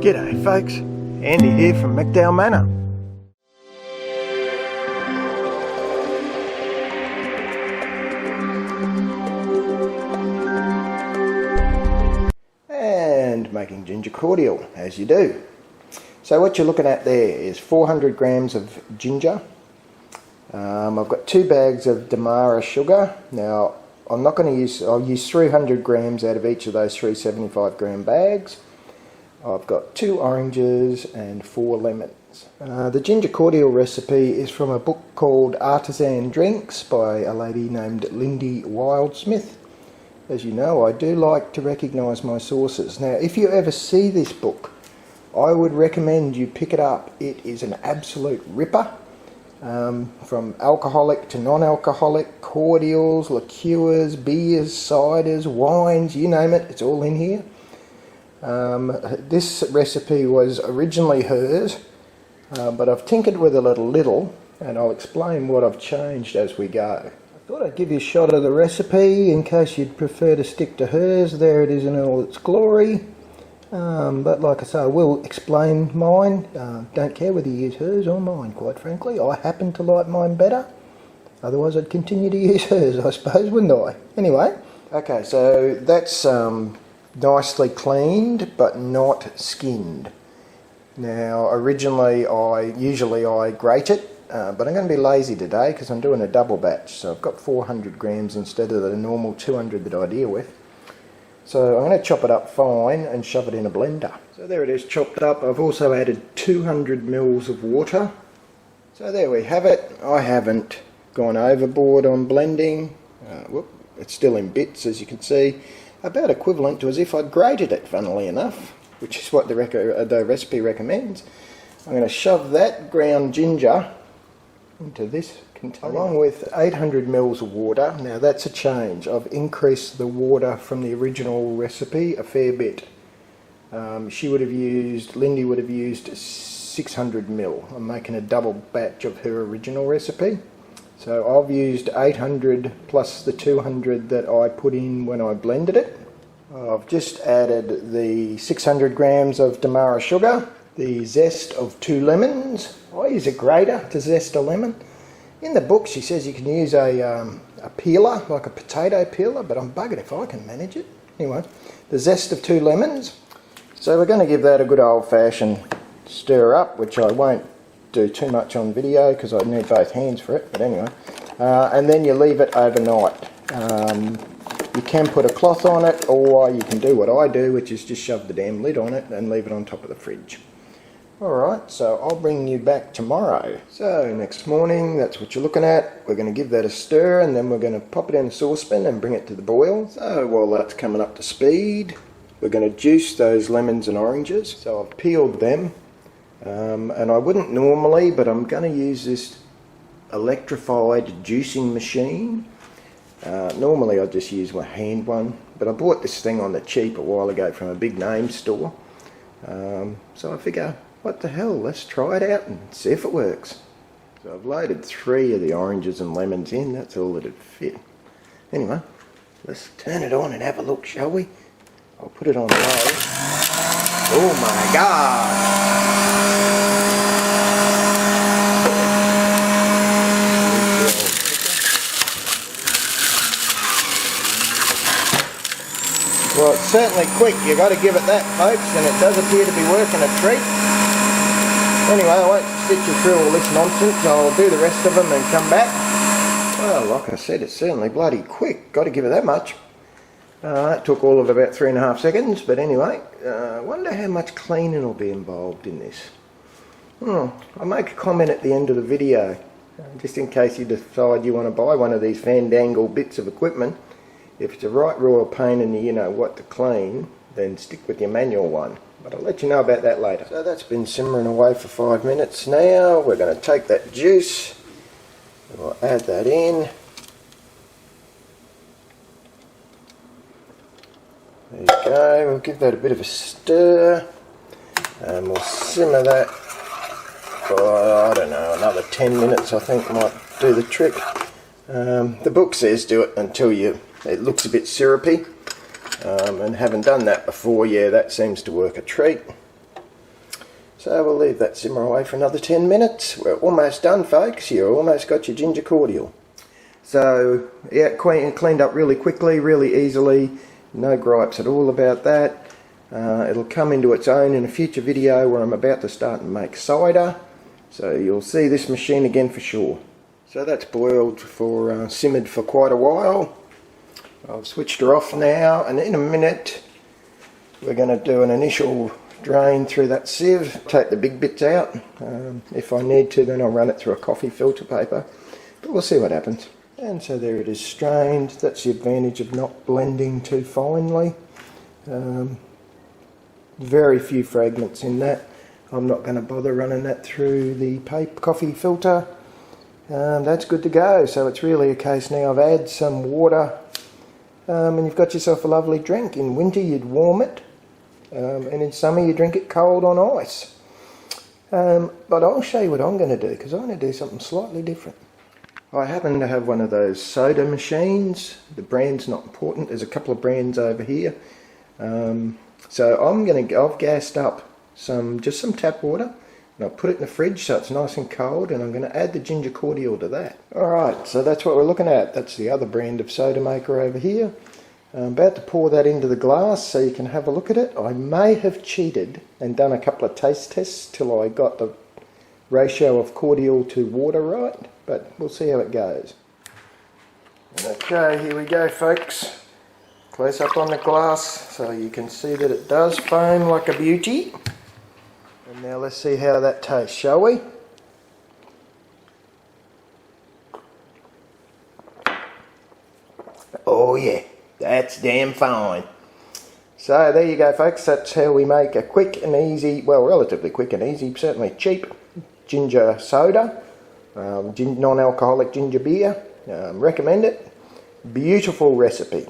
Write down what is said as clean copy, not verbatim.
G'day folks, Andy here from McDowall Manor. And making ginger cordial, as you do. So what you're looking at there is 400 grams of ginger. I've got 2 bags of Demerara sugar. Now I'm not going to use, I'll use 300 grams out of each of those 375 gram bags. I've got 2 oranges and 4 lemons. The ginger cordial recipe is from a book called Artisan Drinks by a lady named Lindy Wildsmith. As you know, I do like to recognise my sources. Now if you ever see this book, I would recommend you pick it up. It is an absolute ripper. From alcoholic to non-alcoholic, cordials, liqueurs, beers, ciders, wines, you name it, it's all in here. This recipe was originally hers, but I've tinkered with it a little, and I'll explain what I've changed as we go. I thought I'd give you a shot of the recipe in case you'd prefer to stick to hers. There it is in all its glory. But like I say, I will explain mine. Don't care whether you use hers or mine, quite frankly. I happen to like mine better. Otherwise I'd continue to use hers, I suppose, wouldn't I? Anyway, okay, so that's nicely cleaned but not skinned. Now originally I grate it, but I'm going to be lazy today because I'm doing a double batch, so I've got 400 grams instead of the normal 200 that I deal with. So I'm going to chop it up fine and shove it in a blender. So there it is, chopped up. I've also added 200 mils of water. So there we have it. I haven't gone overboard on blending. It's still in bits, as you can see. About equivalent to as if I'd grated it, funnily enough, which is what the recipe recommends. I'm going to shove that ground ginger into this container, along with 800 mils of water. Now that's a change. I've increased the water from the original recipe a fair bit. Lindy would have used 600 mil. I'm making a double batch of her original recipe. So I've used 800 plus the 200 that I put in when I blended it. I've just added the 600 grams of Demerara sugar, the zest of 2 lemons. I use a grater to zest a lemon. In the book she says you can use a peeler, like a potato peeler, but I'm buggered if I can manage it. Anyway, the zest of 2 lemons. So we're going to give that a good old-fashioned stir up, which I won't do too much on video because I need both hands for it, but anyway. And then you leave it overnight. You can put a cloth on it, or you can do what I do, which is just shove the damn lid on it and leave it on top of the fridge. Alright, so I'll bring you back tomorrow. So next morning, that's what you're looking at. We're going to give that a stir, and then we're going to pop it in a saucepan and bring it to the boil. So while that's coming up to speed, we're going to juice those lemons and oranges. So I've peeled them, and I wouldn't normally, but I'm going to use this electrified juicing machine. Normally I just use my hand one, but I bought this thing on the cheap a while ago from a big name store. So I figure, what the hell, let's try it out and see if it works. So I've loaded 3 of the oranges and lemons in, that's all that'd fit. Anyway, let's turn it on and have a look, shall we? I'll put it on low. Oh my god! Well, it's certainly quick, you got to give it that, folks, and it does appear to be working a treat. Anyway, I won't sit you through all this nonsense. I'll do the rest of them and come back. Well, like I said, it's certainly bloody quick. Got to give it that much. That took all of about 3.5 seconds, but anyway, I wonder how much cleaning will be involved in this. I'll make a comment at the end of the video, just in case you decide you want to buy one of these fandangle bits of equipment. If it's a right royal pain in the you-know-what to clean, then stick with your manual one. But I'll let you know about that later. So that's been simmering away for 5 minutes now. We're going to take that juice, and we'll add that in. There you go. We'll give that a bit of a stir, and we'll simmer that for, I don't know, another 10 minutes I think might do the trick. The book says do it until it looks a bit syrupy, and having done that before, yeah, that seems to work a treat. So we'll leave that simmer away for another 10 minutes. We're almost done, folks. You've almost got your ginger cordial. So yeah, cleaned up really quickly, really easily. No gripes at all about that. It'll come into its own in a future video where I'm about to start and make cider. So you'll see this machine again for sure. So that's boiled for, simmered for quite a while. I've switched her off now, and in a minute we're going to do an initial drain through that sieve, take the big bits out. If I need to, then I'll run it through a coffee filter paper, but we'll see what happens. And so there it is, strained. That's the advantage of not blending too finely. Very few fragments in that. I'm not going to bother running that through the coffee filter. That's good to go. So it's really a case now of add some water, and you've got yourself a lovely drink. In winter you'd warm it, and in summer you drink it cold on ice. But I'll show you what I'm going to do, because I'm going to do something slightly different. I happen to have one of those soda machines. The brand's not important. There's a couple of brands over here. So I've gassed up just some tap water, and I'll put it in the fridge so it's nice and cold, and I'm going to add the ginger cordial to that. Alright, so that's what we're looking at. That's the other brand of soda maker over here. I'm about to pour that into the glass so you can have a look at it. I may have cheated and done a couple of taste tests till I got the ratio of cordial to water right, but we'll see how it goes. Okay, here we go, folks. Close up on the glass so you can see that it does foam like a beauty. And now let's see how that tastes, shall we? Oh yeah, that's damn fine. So there you go, folks. That's how we make a quick and easy, well, relatively quick and easy, certainly cheap ginger soda, non-alcoholic ginger beer. Recommend it. Beautiful recipe.